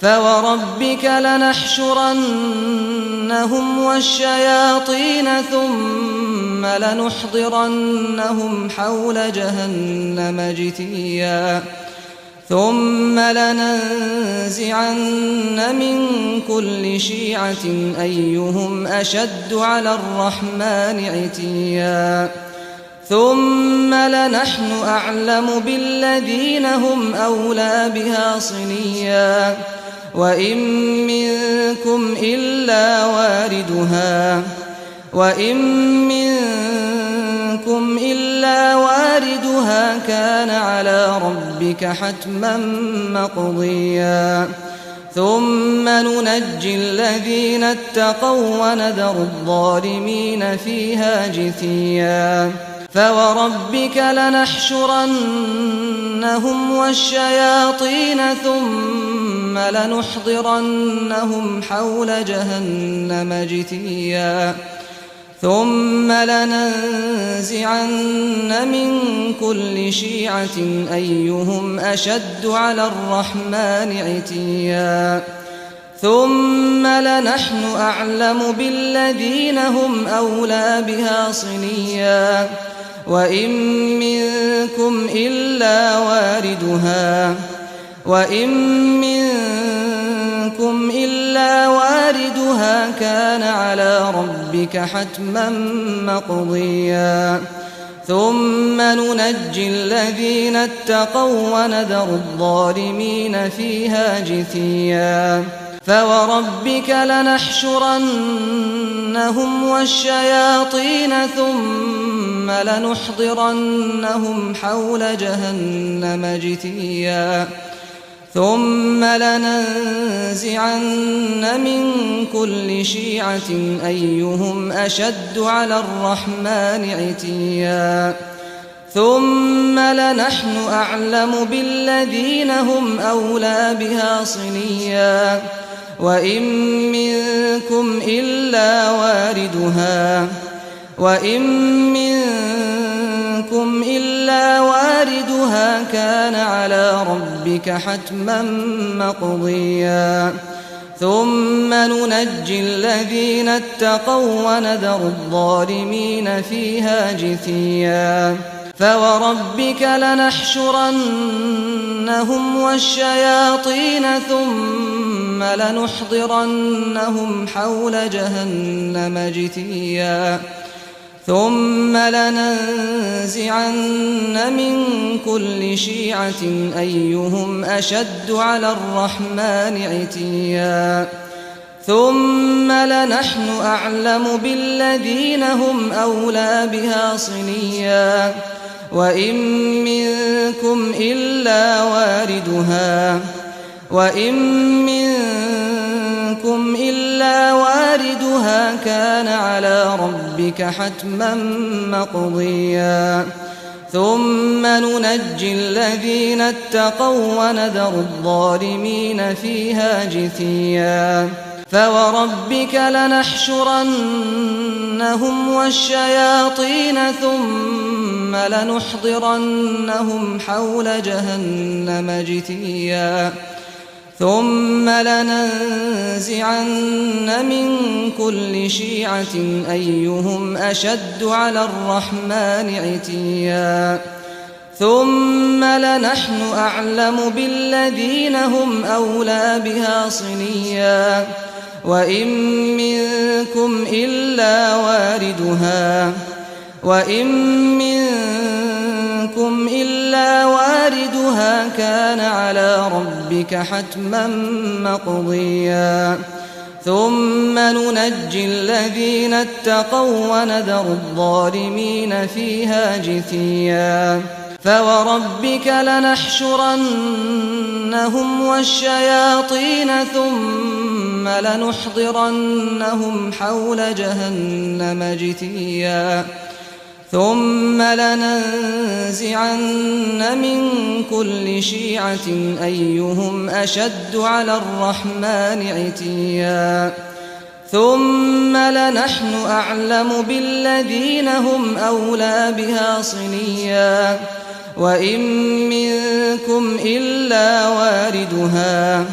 فوربك لنحشرنهم والشياطين ثم لنحضرنهم حول جهنم جثيا ثم لننزعن من كل شيعة أيهم أشد على الرحمن عتيا ثم لنحن أعلم بالذين هم أولى بها صليا وإن منكم إلا واردها كان على ربك حتما مقضيا ثم ننجي الذين اتقوا وندر الظالمين فيها جثيا فوربك لنحشرنهم والشياطين ثم لنحضرنهم حول جهنم جثيا ثم لننزعن من كل شيعة أيهم أشد على الرحمن عتيا ثم لنحن أعلم بالذين هم أولى بها صليا وإن منكم إلا واردها كان على ربك حتما مقضيا ثم ننجي الذين اتقوا وندر الظالمين فيها جثيا فوربك لنحشرنهم والشياطين ثم لنحضرنهم حول جهنم جثيا ثم لننزعن من كل شيعة أيهم أشد على الرحمن عتيا ثم لنحن أعلم بالذين هم أولى بها صليا وإن منكم إلا واردها كان على ربك حتما مقضيا ثم ننجي الذين اتقوا وندر الظالمين فيها جثيا فوربك لنحشرنهم والشياطين ثم لنحضرنهم حول جهنم جثيا ثم لننزعن من كل شيعة أيهم أشد على الرحمن عتيا ثم لنحن أعلم بالذين هم أولى بها صليا وإن منكم إلا واردها كان على ربك حتما مقضيا ثم ننجي الذين اتقوا وندر الظالمين فيها جثيا فوربك لنحشرنهم والشياطين ثم لنحضرنهم حول جهنم جثيا ثم لننزعن من كل شيعة أيهم أشد على الرحمن عتيا ثم لنحن أعلم بالذين هم أولى بها صليا وإن منكم إلا واردها كان على ربك حتما مقضيا ثم ننجي الذين اتقوا وندر الظالمين فيها جثيا فوربك لنحشرنهم والشياطين ثم لنحضرنهم حول جهنم جثيا ثم لننزعن من كل شيعة أيهم أشد على الرحمن عتيا ثم لنحن أعلم بالذين هم أولى بها صليا وإن منكم إلا واردها